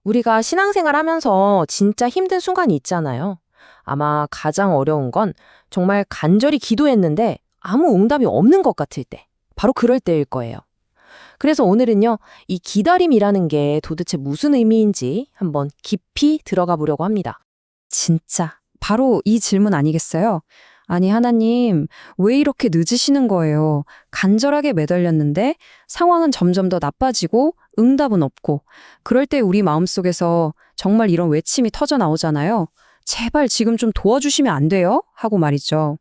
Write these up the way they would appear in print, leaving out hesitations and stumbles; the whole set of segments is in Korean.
우리가 신앙생활 하면서 진짜 힘든 순간이 있잖아요. 아마 가장 어려운 건 정말 간절히 기도했는데 아무 응답이 없는 것 같을 때, 바로 그럴 때일 거예요. 그래서 오늘은요, 이 기다림이라는 게 도대체 무슨 의미인지 한번 깊이 들어가 보려고 합니다. 진짜 바로 이 질문 아니겠어요? 아니 하나님, 왜 이렇게 늦으시는 거예요? 간절하게 매달렸는데 상황은 점점 더 나빠지고 응답은 없고 그럴 때 우리 마음속에서 정말 이런 외침이 터져 나오잖아요. 제발 지금 좀 도와주시면 안 돼요? 하고 말이죠.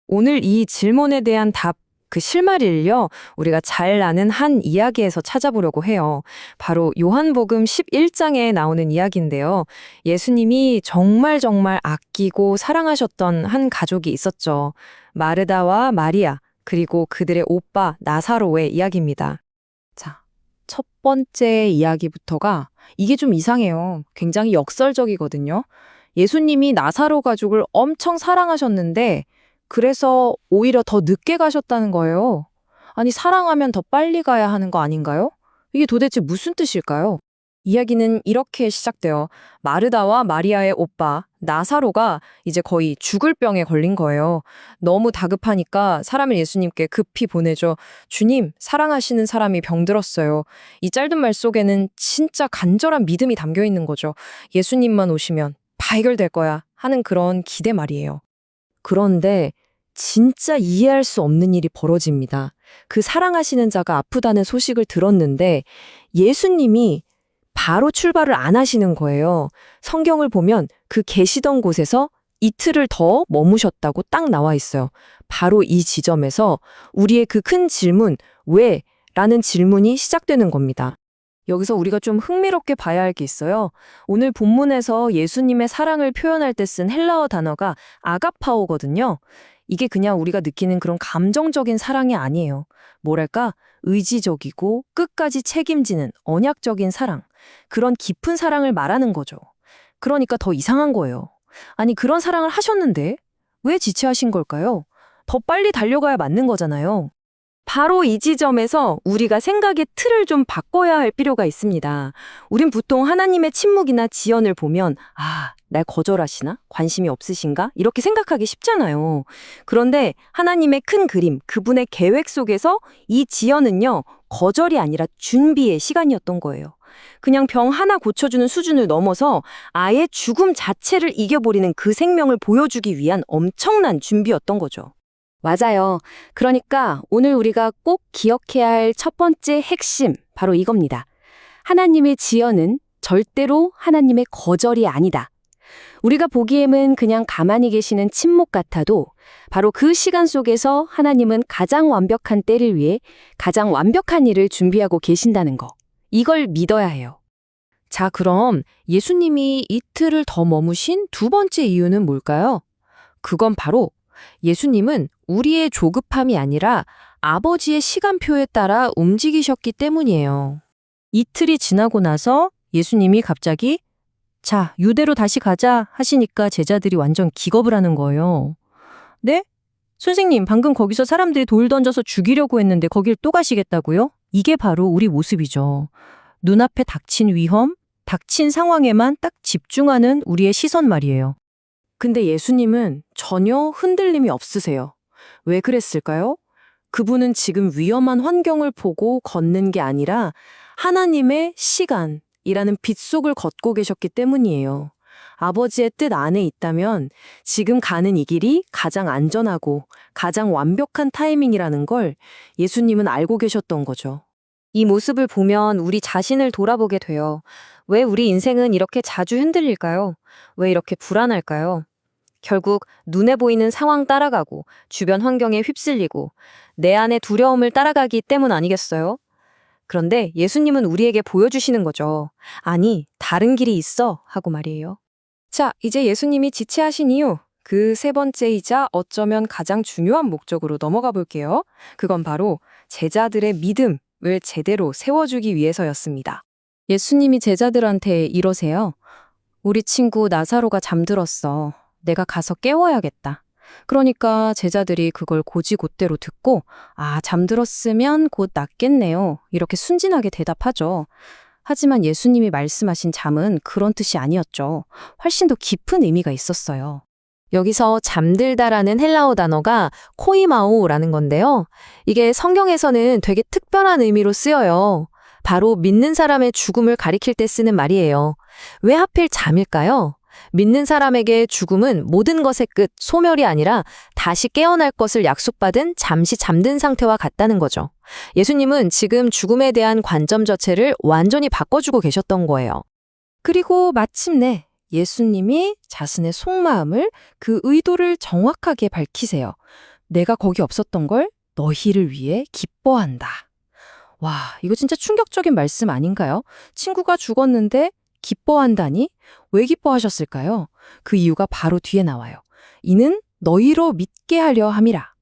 오늘 이 질문에 대한 답, 그 실마리를요, 우리가 잘 아는 한 이야기에서 찾아보려고 해요. 바로 요한복음 11장에 나오는 이야기인데요. 예수님이 정말 아끼고 사랑하셨던 한 가족이 있었죠. 마르다와 마리아, 그리고 그들의 오빠 나사로의 이야기입니다. 자, 첫 번째 이야기부터가 이게 좀 이상해요. 굉장히 역설적이거든요. 예수님이 나사로 가족을 엄청 사랑하셨는데 그래서 오히려 더 늦게 가셨다는 거예요. 아니, 사랑하면 더 빨리 가야 하는 거 아닌가요? 이게 도대체 무슨 뜻일까요? 이야기는 이렇게 시작돼요. 마르다와 마리아의 오빠, 나사로가 이제 거의 죽을 병에 걸린 거예요. 너무 다급하니까 사람을 예수님께 급히 보내죠. 주님, 사랑하시는 사람이 병들었어요. 이 짧은 말 속에는 진짜 간절한 믿음이 담겨 있는 거죠. 예수님만 오시면 다 해결될 거야 하는 그런 기대 말이에요. 그런데 진짜 이해할 수 없는 일이 벌어집니다. 그 사랑하시는 자가 아프다는 소식을 들었는데 예수님이 바로 출발을 안 하시는 거예요. 성경을 보면 그 계시던 곳에서 이틀을 더 머무셨다고 딱 나와 있어요. 바로 이 지점에서 우리의 그 큰 질문, 왜? 라는 질문이 시작되는 겁니다. 여기서 우리가 좀 흥미롭게 봐야 할 게 있어요. 오늘 본문에서 예수님의 사랑을 표현할 때 쓴 헬라어 단어가 아가파오거든요. 이게 그냥 우리가 느끼는 그런 감정적인 사랑이 아니에요. 뭐랄까, 의지적이고 끝까지 책임지는 언약적인 사랑. 그런 깊은 사랑을 말하는 거죠. 그러니까 더 이상한 거예요. 아니, 그런 사랑을 하셨는데 왜 지체하신 걸까요? 더 빨리 달려가야 맞는 거잖아요. 바로 이 지점에서 우리가 생각의 틀을 좀 바꿔야 할 필요가 있습니다. 우린 보통 하나님의 침묵이나 지연을 보면 날 거절하시나? 관심이 없으신가? 이렇게 생각하기 쉽잖아요. 그런데 하나님의 큰 그림, 그분의 계획 속에서 이 지연은요, 거절이 아니라 준비의 시간이었던 거예요. 그냥 병 하나 고쳐주는 수준을 넘어서 아예 죽음 자체를 이겨버리는 그 생명을 보여주기 위한 엄청난 준비였던 거죠. 맞아요. 그러니까 오늘 우리가 꼭 기억해야 할 첫 번째 핵심, 바로 이겁니다. 하나님의 지연은 절대로 하나님의 거절이 아니다. 우리가 보기에는 그냥 가만히 계시는 침묵 같아도 바로 그 시간 속에서 하나님은 가장 완벽한 때를 위해 가장 완벽한 일을 준비하고 계신다는 거. 이걸 믿어야 해요. 자, 그럼 예수님이 이틀을 더 머무신 두 번째 이유는 뭘까요? 그건 바로 예수님은 우리의 조급함이 아니라 아버지의 시간표에 따라 움직이셨기 때문이에요. 이틀이 지나고 나서 예수님이 갑자기 자, 유대로 다시 가자 하시니까 제자들이 완전 기겁을 하는 거예요. 네? 선생님, 방금 거기서 사람들이 돌 던져서 죽이려고 했는데 거길 또 가시겠다고요? 이게 바로 우리 모습이죠. 눈앞에 닥친 위험, 닥친 상황에만 딱 집중하는 우리의 시선 말이에요. 근데 예수님은 전혀 흔들림이 없으세요. 왜 그랬을까요? 그분은 지금 위험한 환경을 보고 걷는 게 아니라 하나님의 시간이라는 빛 속을 걷고 계셨기 때문이에요. 아버지의 뜻 안에 있다면 지금 가는 이 길이 가장 안전하고 가장 완벽한 타이밍이라는 걸 예수님은 알고 계셨던 거죠. 이 모습을 보면 우리 자신을 돌아보게 돼요. 왜 우리 인생은 이렇게 자주 흔들릴까요? 왜 이렇게 불안할까요? 결국 눈에 보이는 상황 따라가고 주변 환경에 휩쓸리고 내 안의 두려움을 따라가기 때문 아니겠어요? 그런데 예수님은 우리에게 보여주시는 거죠. 아니, 다른 길이 있어 하고 말이에요. 자, 이제 예수님이 지체하신 이유, 그 세 번째이자 어쩌면 가장 중요한 목적으로 넘어가 볼게요. 그건 바로 제자들의 믿음을 제대로 세워주기 위해서였습니다. 예수님이 제자들한테 이러세요. 우리 친구 나사로가 잠들었어. 내가 가서 깨워야겠다. 그러니까 제자들이 그걸 곧이곧대로 듣고 잠들었으면 곧 낫겠네요. 이렇게 순진하게 대답하죠. 하지만 예수님이 말씀하신 잠은 그런 뜻이 아니었죠. 훨씬 더 깊은 의미가 있었어요. 여기서 잠들다라는 헬라어 단어가 코이마오라는 건데요. 이게 성경에서는 되게 특별한 의미로 쓰여요. 바로 믿는 사람의 죽음을 가리킬 때 쓰는 말이에요. 왜 하필 잠일까요? 믿는 사람에게 죽음은 모든 것의 끝, 소멸이 아니라 다시 깨어날 것을 약속받은 잠시 잠든 상태와 같다는 거죠. 예수님은 지금 죽음에 대한 관점 자체를 완전히 바꿔주고 계셨던 거예요. 그리고 마침내 예수님이 자신의 속마음을, 그 의도를 정확하게 밝히세요. 내가 거기 없었던 걸 너희를 위해 기뻐한다. 와, 이거 진짜 충격적인 말씀 아닌가요? 친구가 죽었는데 기뻐한다니? 왜 기뻐하셨을까요? 그 이유가 바로 뒤에 나와요. 이는 너희로 믿게 하려 함이라.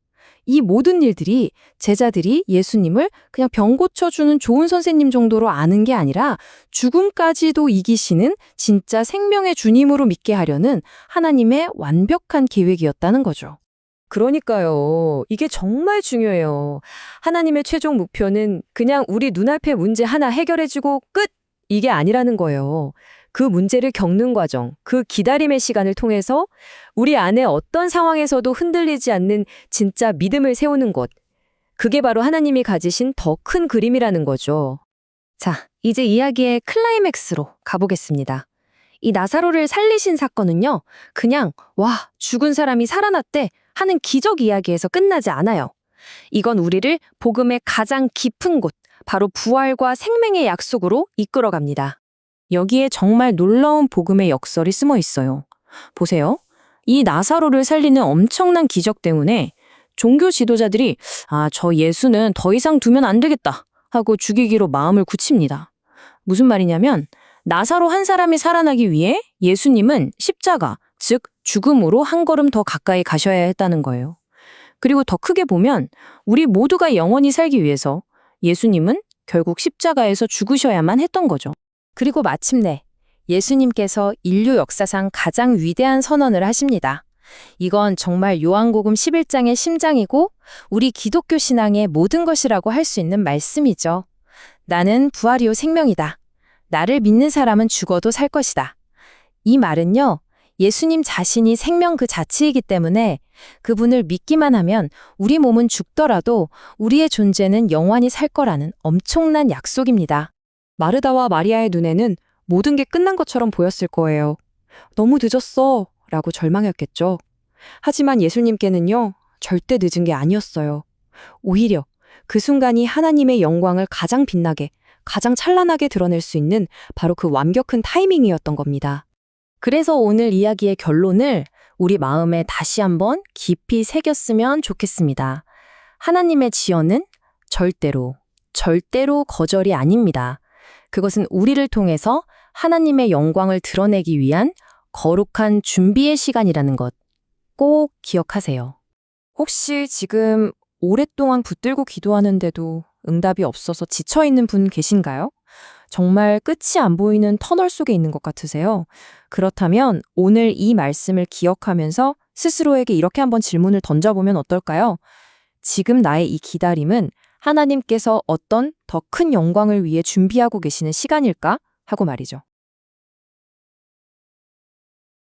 이 모든 일들이 제자들이 예수님을 그냥 병 고쳐주는 좋은 선생님 정도로 아는 게 아니라 죽음까지도 이기시는 진짜 생명의 주님으로 믿게 하려는 하나님의 완벽한 계획이었다는 거죠. 그러니까요. 이게 정말 중요해요. 하나님의 최종 목표는 그냥 우리 눈앞의 문제 하나 해결해주고 끝! 이게 아니라는 거예요. 그 문제를 겪는 과정, 그 기다림의 시간을 통해서 우리 안에 어떤 상황에서도 흔들리지 않는 진짜 믿음을 세우는 것. 그게 바로 하나님이 가지신 더 큰 그림이라는 거죠. 자, 이제 이야기의 클라이맥스로 가보겠습니다. 이 나사로를 살리신 사건은요, 그냥 와, 죽은 사람이 살아났대 하는 기적 이야기에서 끝나지 않아요. 이건 우리를 복음의 가장 깊은 곳, 바로 부활과 생명의 약속으로 이끌어갑니다. 여기에 정말 놀라운 복음의 역설이 숨어 있어요. 보세요. 이 나사로를 살리는 엄청난 기적 때문에 종교 지도자들이 저 예수는 더 이상 두면 안 되겠다 하고 죽이기로 마음을 굳힙니다. 무슨 말이냐면 나사로 한 사람이 살아나기 위해 예수님은 십자가, 즉 죽음으로 한 걸음 더 가까이 가셔야 했다는 거예요. 그리고 더 크게 보면 우리 모두가 영원히 살기 위해서 예수님은 결국 십자가에서 죽으셔야만 했던 거죠. 그리고 마침내 예수님께서 인류 역사상 가장 위대한 선언을 하십니다. 이건 정말 요한복음 11장의 심장이고 우리 기독교 신앙의 모든 것이라고 할 수 있는 말씀이죠. 나는 부활이요 생명이다. 나를 믿는 사람은 죽어도 살 것이다. 이 말은요, 예수님 자신이 생명 그 자체이기 때문에 그분을 믿기만 하면 우리 몸은 죽더라도 우리의 존재는 영원히 살 거라는 엄청난 약속입니다. 마르다와 마리아의 눈에는 모든 게 끝난 것처럼 보였을 거예요. 너무 늦었어 라고 절망했겠죠. 하지만 예수님께는요, 절대 늦은 게 아니었어요. 오히려 그 순간이 하나님의 영광을 가장 빛나게, 가장 찬란하게 드러낼 수 있는 바로 그 완벽한 타이밍이었던 겁니다. 그래서 오늘 이야기의 결론을 우리 마음에 다시 한번 깊이 새겼으면 좋겠습니다. 하나님의 지연은 절대로 거절이 아닙니다. 그것은 우리를 통해서 하나님의 영광을 드러내기 위한 거룩한 준비의 시간이라는 것 꼭 기억하세요. 혹시 지금 오랫동안 붙들고 기도하는데도 응답이 없어서 지쳐있는 분 계신가요? 정말 끝이 안 보이는 터널 속에 있는 것 같으세요? 그렇다면 오늘 이 말씀을 기억하면서 스스로에게 이렇게 한번 질문을 던져보면 어떨까요? 지금 나의 이 기다림은 하나님께서 어떤 더 큰 영광을 위해 준비하고 계시는 시간일까? 하고 말이죠.